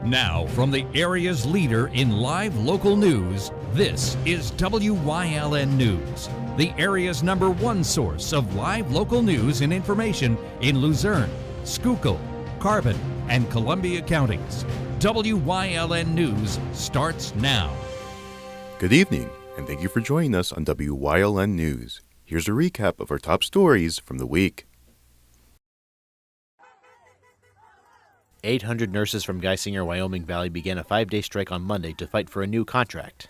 Now, from the area's leader in live local news, this is WYLN News, the area's #1 source of live local news and information in Luzerne, Schuylkill, Carbon, and Columbia counties. WYLN News starts now. Good evening, and thank you for joining us on WYLN News. Here's a recap of our top stories from the week. 800 nurses from Geisinger, Wyoming Valley began a 5-day strike on Monday to fight for a new contract.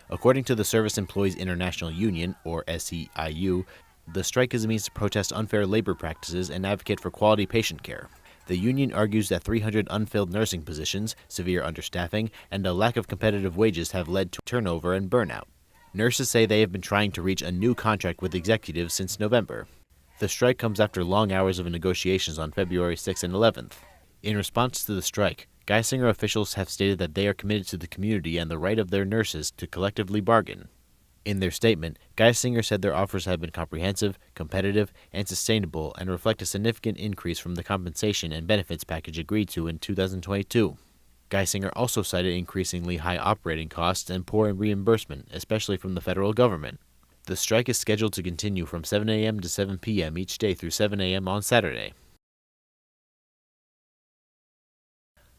According to the Service Employees International Union, or SEIU, the strike is a means to protest unfair labor practices and advocate for quality patient care. The union argues that 300 unfilled nursing positions, severe understaffing, and a lack of competitive wages have led to turnover and burnout. Nurses say they have been trying to reach a new contract with executives since November. The strike comes after long hours of negotiations on February 6th and 11th. In response to the strike, Geisinger officials have stated that they are committed to the community and the right of their nurses to collectively bargain. In their statement, Geisinger said their offers have been comprehensive, competitive, and sustainable and reflect a significant increase from the compensation and benefits package agreed to in 2022. Geisinger also cited increasingly high operating costs and poor reimbursement, especially from the federal government. The strike is scheduled to continue from 7 a.m. to 7 p.m. each day through 7 a.m. on Saturday.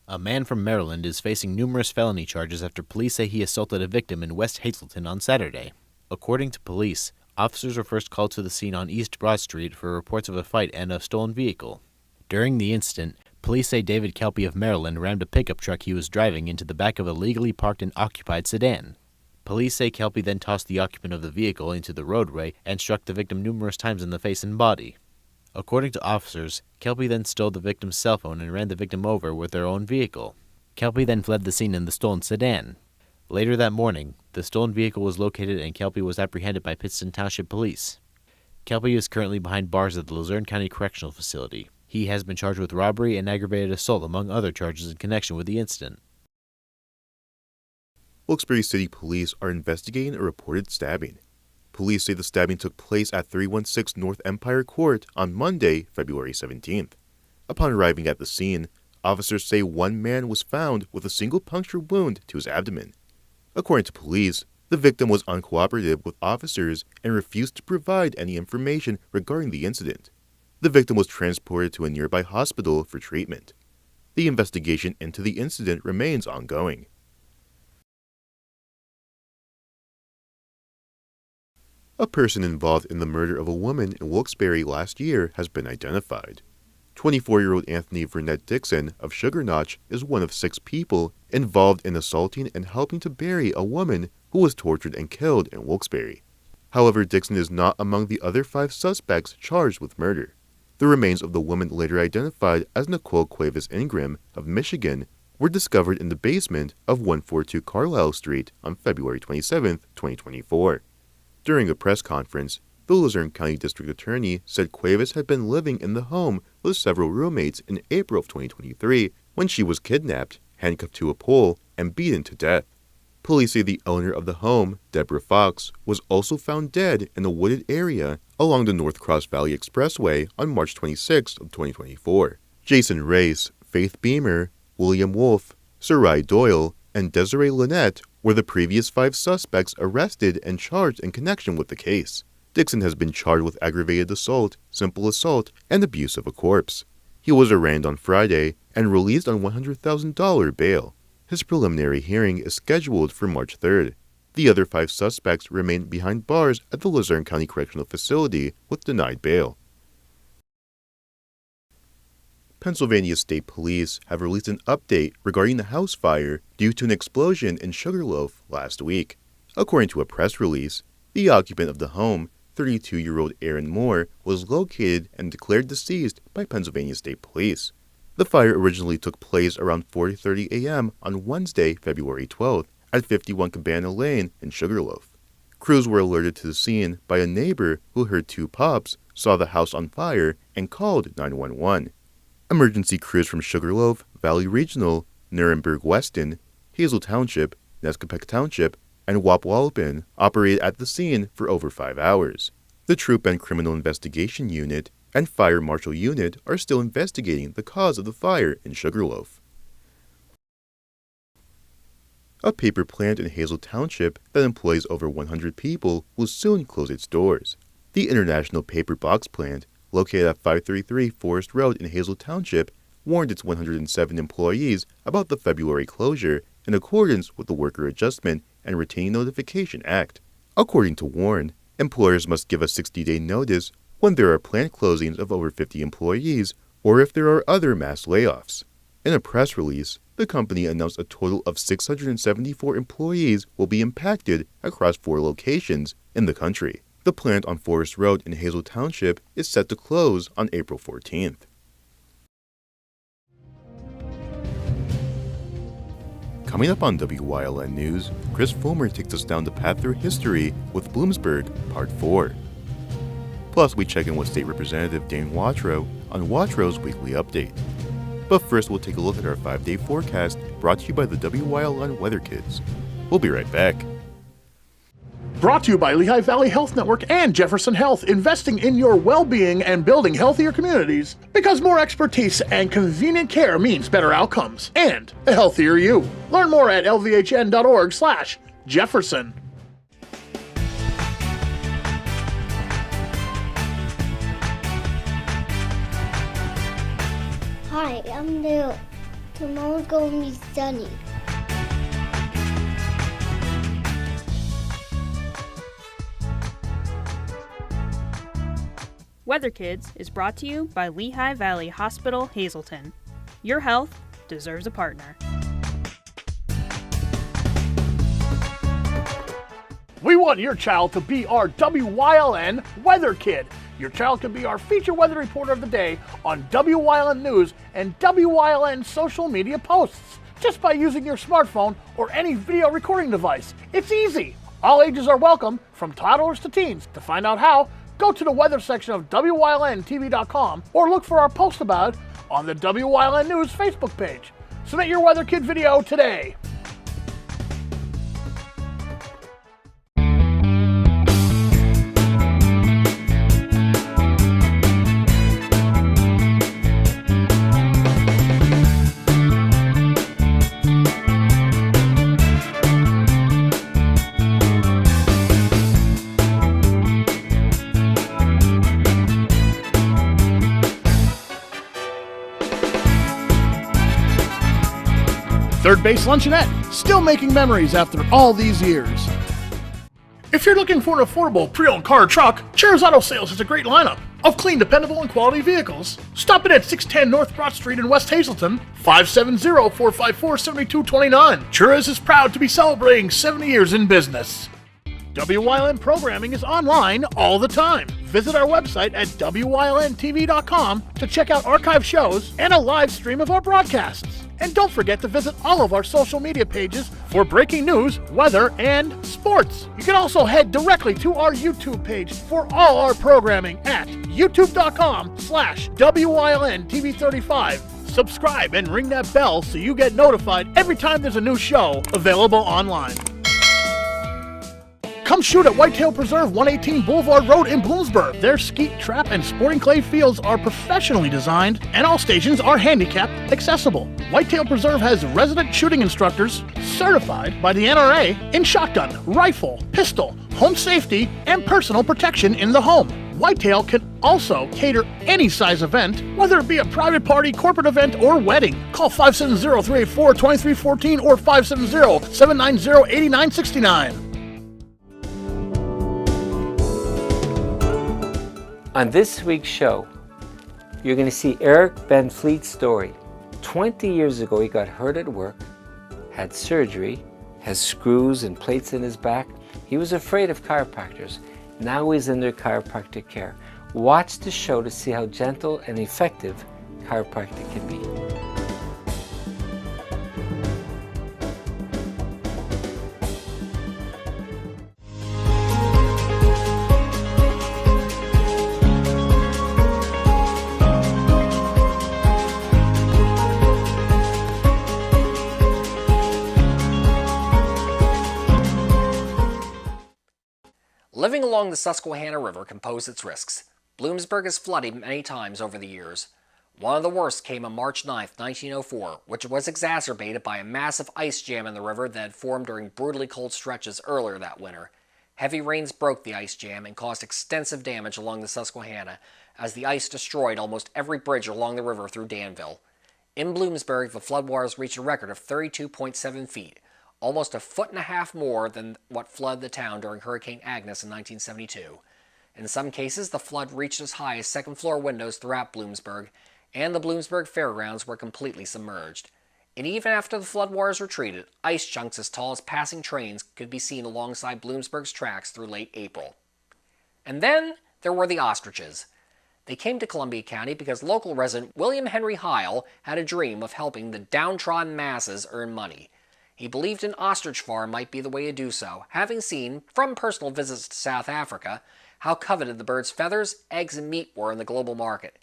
A man from Maryland is facing numerous felony charges after police say he assaulted a victim in West Hazleton on Saturday. According to police, officers were first called to the scene on East Broad Street for reports of a fight and a stolen vehicle. During the incident, police say David Kelpie of Maryland rammed a pickup truck he was driving into the back of a legally parked and occupied sedan. Police say Kelpie then tossed the occupant of the vehicle into the roadway and struck the victim numerous times in the face and body. According to officers, Kelpie then stole the victim's cell phone and ran the victim over with their own vehicle. Kelpie then fled the scene in the stolen sedan. Later that morning, the stolen vehicle was located and Kelpie was apprehended by Pittston Township Police. Kelpie is currently behind bars at the Luzerne County Correctional Facility. He has been charged with robbery and aggravated assault, among other charges in connection with the incident. Wilkes-Barre City Police are investigating a reported stabbing. Police say the stabbing took place at 316 North Empire Court on Monday, February 17th. Upon arriving at the scene, officers say one man was found with a single puncture wound to his abdomen. According to police, the victim was uncooperative with officers and refused to provide any information regarding the incident. The victim was transported to a nearby hospital for treatment. The investigation into the incident remains ongoing. A person involved in the murder of a woman in Wilkes-Barre last year has been identified. 24-year-old Anthony Vernette Dixon of Sugar Notch is one of 6 people involved in assaulting and helping to bury a woman who was tortured and killed in Wilkes-Barre. However, Dixon is not among the other 5 suspects charged with murder. The remains of the woman, later identified as Nicole Cuevas Ingram of Michigan, were discovered in the basement of 142 Carlisle Street on February 27, 2024. During a press conference, the Luzerne County District Attorney said Cuevas had been living in the home with several roommates in April of 2023 when she was kidnapped, handcuffed to a pole, and beaten to death. Police say the owner of the home, Deborah Fox, was also found dead in a wooded area along the North Cross Valley Expressway on March 26 of 2024. Jason Race, Faith Beamer, William Wolfe, Sarai Doyle, and Desiree Lynette were the previous 5 suspects arrested and charged in connection with the case. Dixon has been charged with aggravated assault, simple assault, and abuse of a corpse. He was arraigned on Friday and released on $100,000 bail. His preliminary hearing is scheduled for March 3rd. The other 5 suspects remain behind bars at the Luzerne County Correctional Facility with denied bail. Pennsylvania State Police have released an update regarding the house fire due to an explosion in Sugarloaf last week. According to a press release, the occupant of the home, 32-year-old Aaron Moore, was located and declared deceased by Pennsylvania State Police. The fire originally took place around 4:30 a.m. on Wednesday, February 12th, at 51 Cabana Lane in Sugarloaf. Crews were alerted to the scene by a neighbor who heard 2 pops, saw the house on fire, and called 911. Emergency crews from Sugarloaf, Valley Regional, Nuremberg-Weston, Hazel Township, Nescopeck Township, and Wapwallopen operated at the scene for over 5 hours. The Troop and Criminal Investigation Unit and Fire Marshal Unit are still investigating the cause of the fire in Sugarloaf. A paper plant in Hazel Township that employs over 100 people will soon close its doors. The International Paper Box Plant, located at 533 Forest Road in Hazel Township, warned its 107 employees about the February closure in accordance with the Worker Adjustment and Routine Notification Act. According to Wyln, employers must give a 60-day notice when there are plant closings of over 50 employees or if there are other mass layoffs. In a press release, the company announced a total of 674 employees will be impacted across 4 locations in the country. The plant on Forest Road in Hazel Township is set to close on April 14th. Coming up on WYLN News, Chris Fulmer takes us down the path through history with Bloomsburg, Part 4. Plus, we check in with State Representative Dane Watrow on Watrow's Weekly Update. But first, we'll take a look at our 5-day forecast brought to you by the WYLN Weather Kids. We'll be right back. Brought to you by Lehigh Valley Health Network and Jefferson Health, investing in your well-being and building healthier communities, because more expertise and convenient care means better outcomes and a healthier you. Learn more at lvhn.org/Jefferson. Hi, I'm Neil. Tomorrow's going to be sunny. Weather Kids is brought to you by Lehigh Valley Hospital, Hazleton. Your health deserves a partner. We want your child to be our WYLN Weather Kid. Your child can be our feature weather reporter of the day on WYLN News and WYLN social media posts, just by using your smartphone or any video recording device. It's easy. All ages are welcome, from toddlers to teens. To find out how, go to the weather section of WYLNTV.com or look for our post about it on the WYLN News Facebook page. Submit your Weather Kid video today. Third Base Luncheonette, still making memories after all these years. If you're looking for an affordable pre-owned car or truck, Cheers Auto Sales has a great lineup of clean, dependable, and quality vehicles. Stop in at 610 North Broad Street in West Hazleton, 570-454-7229. Cheers is proud to be celebrating 70 years in business. WYLN programming is online all the time. Visit our website at WYLNTV.com to check out archive shows and a live stream of our broadcasts. And don't forget to visit all of our social media pages for breaking news, weather, and sports. You can also head directly to our YouTube page for all our programming at youtube.com/WYLNTV35. Subscribe and ring that bell so you get notified every time there's a new show available online. Come shoot at Whitetail Preserve, 118 Boulevard Road in Bloomsburg. Their skeet, trap, and sporting clay fields are professionally designed, and all stations are handicapped accessible. Whitetail Preserve has resident shooting instructors certified by the NRA in shotgun, rifle, pistol, home safety, and personal protection in the home. Whitetail can also cater any size event, whether it be a private party, corporate event, or wedding. Call 570-384-2314 or 570-790-8969. On this week's show, you're going to see Eric Van Fleet's story. 20 years ago, he got hurt at work, had surgery, has screws and plates in his back. He was afraid of chiropractors. Now he's under chiropractic care. Watch the show to see how gentle and effective chiropractic can be. Living along the Susquehanna River can pose its risks. Bloomsburg has flooded many times over the years. One of the worst came on March 9, 1904, which was exacerbated by a massive ice jam in the river that had formed during brutally cold stretches earlier that winter. Heavy rains broke the ice jam and caused extensive damage along the Susquehanna, as the ice destroyed almost every bridge along the river through Danville. In Bloomsburg, the floodwaters reached a record of 32.7 feet, almost a foot and a half more than what flooded the town during Hurricane Agnes in 1972. In some cases, the flood reached as high as second-floor windows throughout Bloomsburg, and the Bloomsburg Fairgrounds were completely submerged. And even after the floodwaters retreated, ice chunks as tall as passing trains could be seen alongside Bloomsburg's tracks through late April. And then there were the ostriches. They came to Columbia County because local resident William Henry Heil had a dream of helping the downtrodden masses earn money. He believed an ostrich farm might be the way to do so, having seen, from personal visits to South Africa, how coveted the bird's feathers, eggs, and meat were in the global market.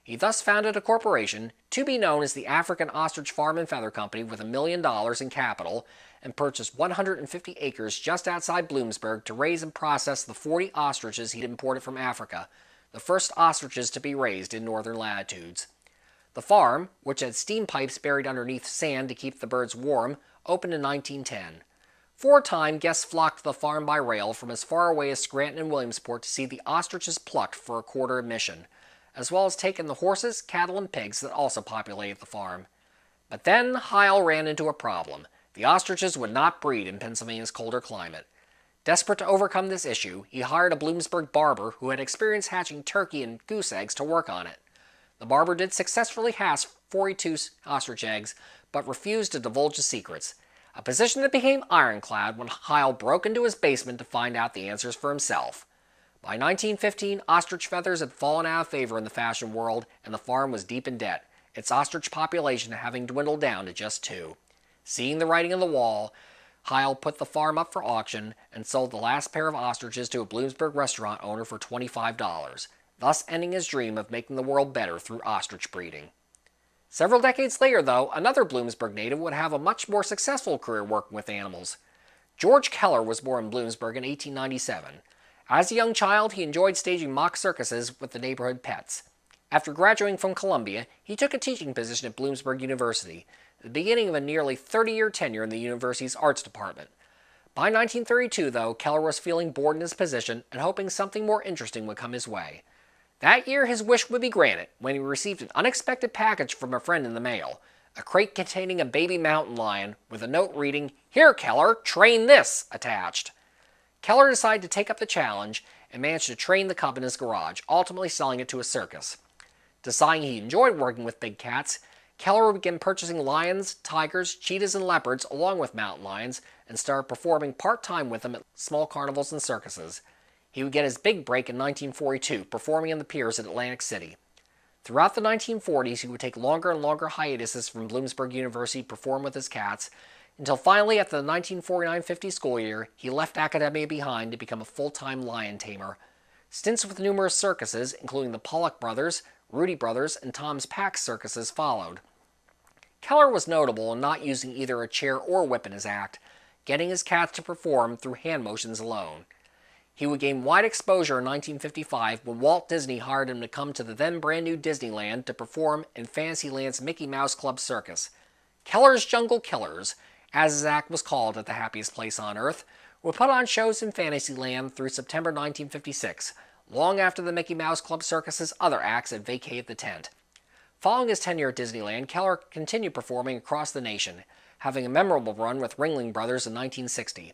He thus founded a corporation, to be known as the African Ostrich Farm and Feather Company, with $1 million in capital, and purchased 150 acres just outside Bloomsburg to raise and process the 40 ostriches he'd imported from Africa, the first ostriches to be raised in northern latitudes. The farm, which had steam pipes buried underneath sand to keep the birds warm, opened in 1910. For a time, guests flocked to the farm by rail from as far away as Scranton and Williamsport to see the ostriches plucked for a quarter admission, as well as take in the horses, cattle, and pigs that also populated the farm. But then Heil ran into a problem. The ostriches would not breed in Pennsylvania's colder climate. Desperate to overcome this issue, he hired a Bloomsburg barber who had experience hatching turkey and goose eggs to work on it. The barber did successfully hatch 42 ostrich eggs, but refused to divulge the secrets, a position that became ironclad when Heil broke into his basement to find out the answers for himself. By 1915, ostrich feathers had fallen out of favor in the fashion world, and the farm was deep in debt, its ostrich population having dwindled down to just 2. Seeing the writing on the wall, Heil put the farm up for auction and sold the last pair of ostriches to a Bloomsburg restaurant owner for $25, thus ending his dream of making the world better through ostrich breeding. Several decades later, though, another Bloomsburg native would have a much more successful career working with animals. George Keller was born in Bloomsburg in 1897. As a young child, he enjoyed staging mock circuses with the neighborhood pets. After graduating from Columbia, he took a teaching position at Bloomsburg University, the beginning of a nearly 30-year tenure in the university's arts department. By 1932, though, Keller was feeling bored in his position and hoping something more interesting would come his way. That year, his wish would be granted when he received an unexpected package from a friend in the mail, a crate containing a baby mountain lion with a note reading, "Here, Keller, train this," attached. Keller decided to take up the challenge and managed to train the cub in his garage, ultimately selling it to a circus. Deciding he enjoyed working with big cats, Keller would begin purchasing lions, tigers, cheetahs, and leopards along with mountain lions and started performing part-time with them at small carnivals and circuses. He would get his big break in 1942, performing in the piers at Atlantic City. Throughout the 1940s, he would take longer and longer hiatuses from Bloomsburg University to perform with his cats, until finally, after the 1949-50 school year, he left academia behind to become a full-time lion tamer. Stints with numerous circuses, including the Pollock Brothers, Rudy Brothers, and Tom's Pack circuses, followed. Keller was notable in not using either a chair or whip in his act, getting his cats to perform through hand motions alone. He would gain wide exposure in 1955 when Walt Disney hired him to come to the then brand new Disneyland to perform in Fantasyland's Mickey Mouse Club Circus. Keller's Jungle Killers, as his act was called at the happiest place on earth, would put on shows in Fantasyland through September 1956, long after the Mickey Mouse Club Circus's other acts had vacated the tent. Following his tenure at Disneyland, Keller continued performing across the nation, having a memorable run with Ringling Brothers in 1960.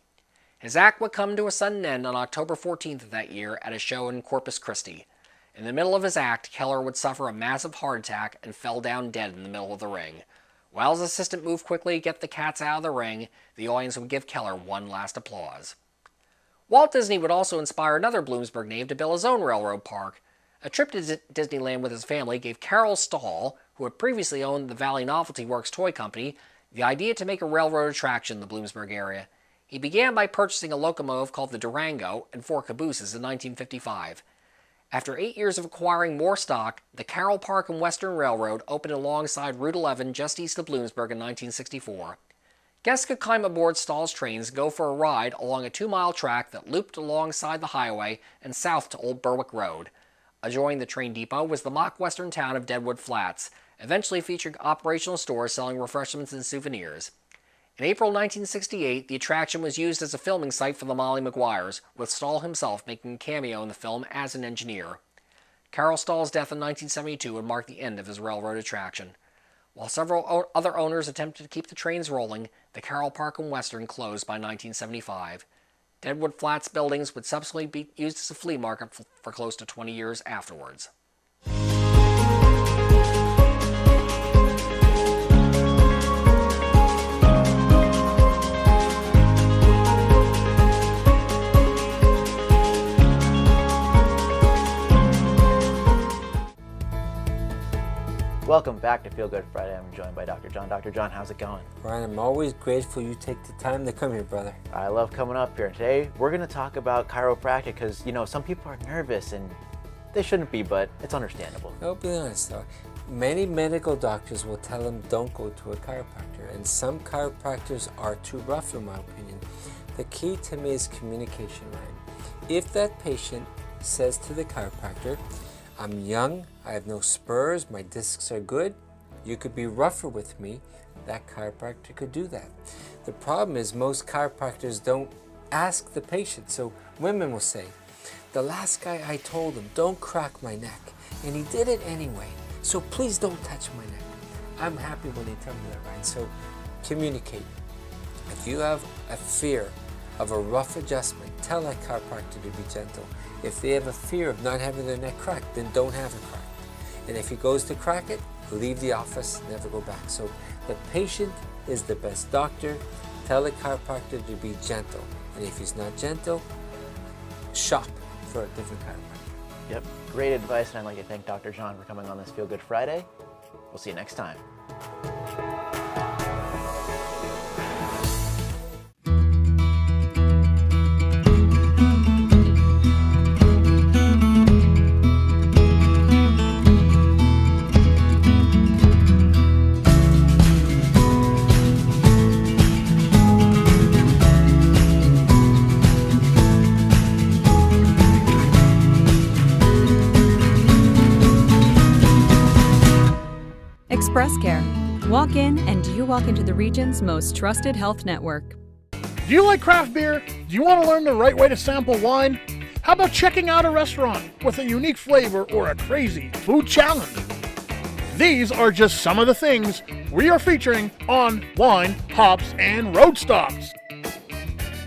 His act would come to a sudden end on October 14th of that year at a show in Corpus Christi. In the middle of his act, Keller would suffer a massive heart attack and fell down dead in the middle of the ring. While his assistant moved quickly to get the cats out of the ring, the audience would give Keller one last applause. Walt Disney would also inspire another Bloomsburg native to build his own railroad park. A trip to Disneyland with his family gave Carol Stahl, who had previously owned the Valley Novelty Works toy company, the idea to make a railroad attraction in the Bloomsburg area. He began by purchasing a locomotive called the Durango and 4 cabooses in 1955. After 8 years of acquiring more stock, the Carroll Park and Western Railroad opened alongside Route 11 just east of Bloomsburg in 1964. Guests could climb aboard Stahl's trains and go for a ride along a 2-mile track that looped alongside the highway and south to Old Berwick Road. Adjoining the train depot was the mock western town of Deadwood Flats, eventually featuring operational stores selling refreshments and souvenirs. In April 1968, the attraction was used as a filming site for the Molly Maguires, with Stahl himself making a cameo in the film as an engineer. Carol Stahl's death in 1972 would mark the end of his railroad attraction. While several other owners attempted to keep the trains rolling, the Carroll Park and Western closed by 1975. Deadwood Flats buildings would subsequently be used as a flea market for close to 20 years afterwards. Welcome back to Feel Good Friday. I'm joined by Dr. John. Dr. John, how's it going? Ryan, I'm always grateful you take the time to come here, brother. I love coming up here. Today, we're going to talk about chiropractic because, some people are nervous and they shouldn't be, but it's understandable. I'll be honest though, many medical doctors will tell them don't go to a chiropractor, and some chiropractors are too rough in my opinion. The key to me is communication, Ryan. If that patient says to the chiropractor, I'm young, I have no spurs, my discs are good, you could be rougher with me, that chiropractor could do that. The problem is most chiropractors don't ask the patient. So women will say, the last guy I told him, don't crack my neck, and he did it anyway, so please don't touch my neck. I'm happy when they tell me that, right? So communicate. If you have a fear of a rough adjustment, tell that chiropractor to be gentle. If they have a fear of not having their neck cracked, then don't have it cracked. And if he goes to crack it, leave the office, never go back. So the patient is the best doctor. Tell the chiropractor to be gentle. And if he's not gentle, shop for a different chiropractor. Yep, great advice, and I'd like to thank Dr. John for coming on this Feel Good Friday. We'll see you next time. Express Care. Walk in and you walk into the region's most trusted health network. Do you like craft beer? Do you want to learn the right way to sample wine? How about checking out a restaurant with a unique flavor or a crazy food challenge? These are just some of the things we are featuring on Wine, Hops, and Road Stops.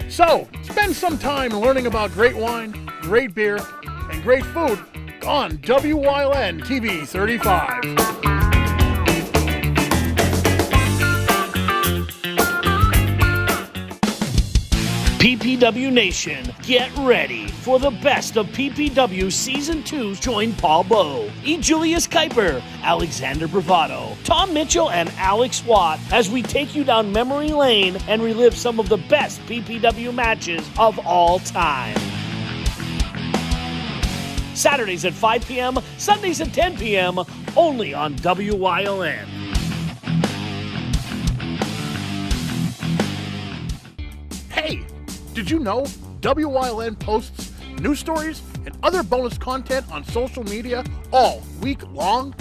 So, spend some time learning about great wine, great beer, and great food on Wyln TV 35. PPW Nation, get ready for the best of PPW Season 2. Join Paul Bowe, E. Julius Kuiper, Alexander Bravado, Tom Mitchell, and Alex Watt as we take you down memory lane and relive some of the best PPW matches of all time. Saturdays at 5 p.m., Sundays at 10 p.m., only on WYLN. Hey! Did you know WYLN posts news stories and other bonus content on social media all week long?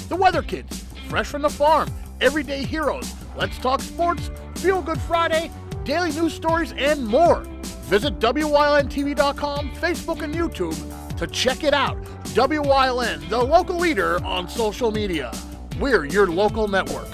The Weather Kids, Fresh from the Farm, Everyday Heroes, Let's Talk Sports, Feel Good Friday, daily news stories, and more. Visit WYLNTV.com, Facebook, and YouTube to check it out. WYLN, the local leader on social media. We're your local network.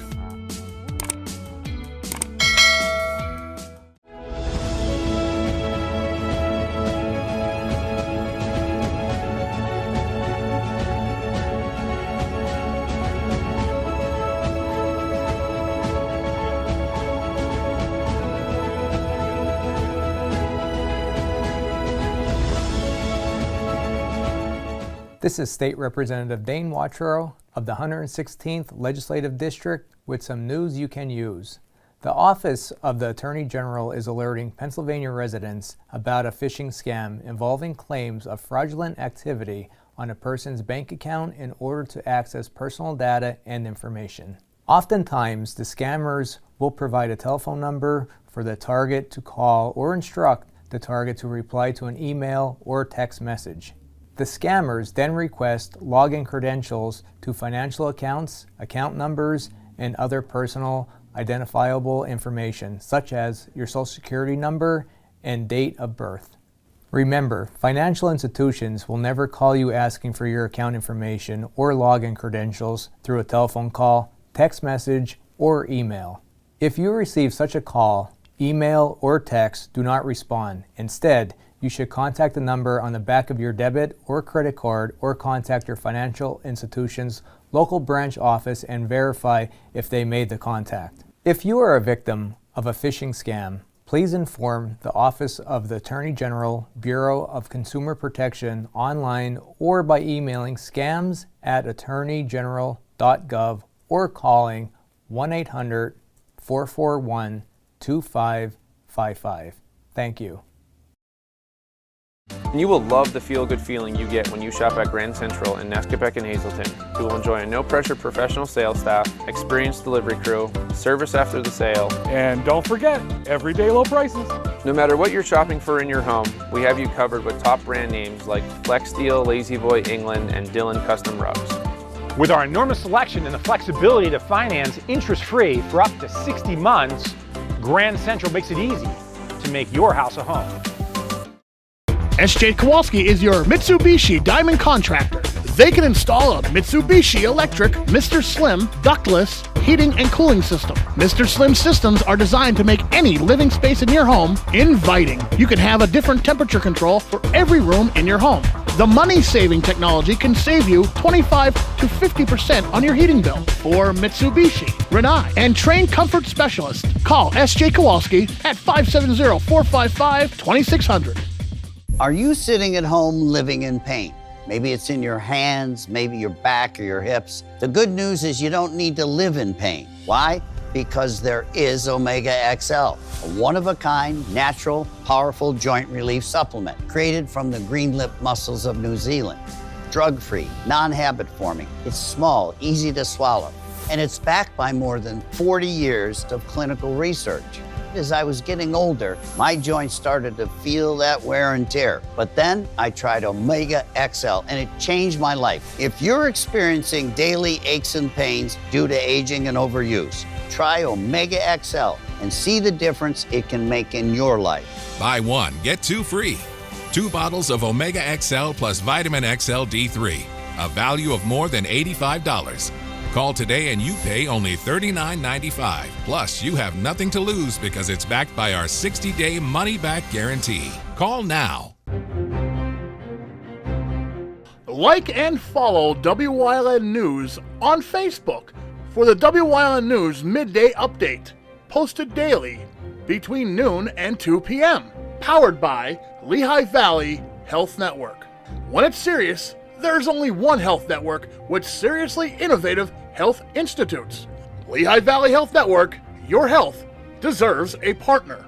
This is State Representative Dane Watrow of the 116th Legislative District with some news you can use. The Office of the Attorney General is alerting Pennsylvania residents about a phishing scam involving claims of fraudulent activity on a person's bank account in order to access personal data and information. Oftentimes, the scammers will provide a telephone number for the target to call or instruct the target to reply to an email or text message. The scammers then request login credentials to financial accounts, account numbers, and other personal identifiable information, such as your Social Security number and date of birth. Remember, financial institutions will never call you asking for your account information or login credentials through a telephone call, text message, or email. If you receive such a call, email, or text, do not respond. Instead, you should contact the number on the back of your debit or credit card, or contact your financial institution's local branch office and verify if they made the contact. If you are a victim of a phishing scam, please inform the Office of the Attorney General, Bureau of Consumer Protection online or by emailing scams@attorneygeneral.gov or calling 1-800-441-2555. Thank you. You will love the feel-good feeling you get when you shop at Grand Central in Nescopeck and Hazelton. You will enjoy a no-pressure professional sales staff, experienced delivery crew, service after the sale, and don't forget, everyday low prices. No matter what you're shopping for in your home, we have you covered with top brand names like Flex Steel, Lazy Boy, England, and Dillon Custom Rugs. With our enormous selection and the flexibility to finance interest-free for up to 60 months, Grand Central makes it easy to make your house a home. SJ Kowalski is your Mitsubishi Diamond contractor. They can install a Mitsubishi electric Mr. Slim ductless heating and cooling system. Mr. Slim systems are designed to make any living space in your home inviting. You can have a different temperature control for every room in your home. The money-saving technology can save you 25 to 50% on your heating bill. For Mitsubishi, Rinnai, and trained comfort specialists, call SJ Kowalski at 570-455-2600. Are you sitting at home living in pain? Maybe it's in your hands, maybe your back or your hips. The good news is you don't need to live in pain. Why? Because there is Omega XL, a one-of-a-kind, natural, powerful joint relief supplement created from the green lip mussels of New Zealand. Drug-free, non-habit forming. It's small, easy to swallow, and it's backed by more than 40 years of clinical research. As I was getting older, my joints started to feel that wear and tear. But then I tried Omega XL and it changed my life. If you're experiencing daily aches and pains due to aging and overuse, try Omega XL and see the difference it can make in your life. Buy one, get two free. 2 bottles of Omega XL plus Vitamin XL D3, a value of more than $85. Call today and you pay only $39.95. Plus, you have nothing to lose because it's backed by our 60-day money-back guarantee. Call now. Like and follow WYLN News on Facebook for the WYLN News Midday Update, posted daily between noon and 2 p.m., powered by Lehigh Valley Health Network. When it's serious, there's only one health network with seriously innovative health institutes. Lehigh Valley Health Network, your health deserves a partner.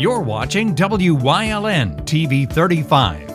You're watching WYLN TV 35.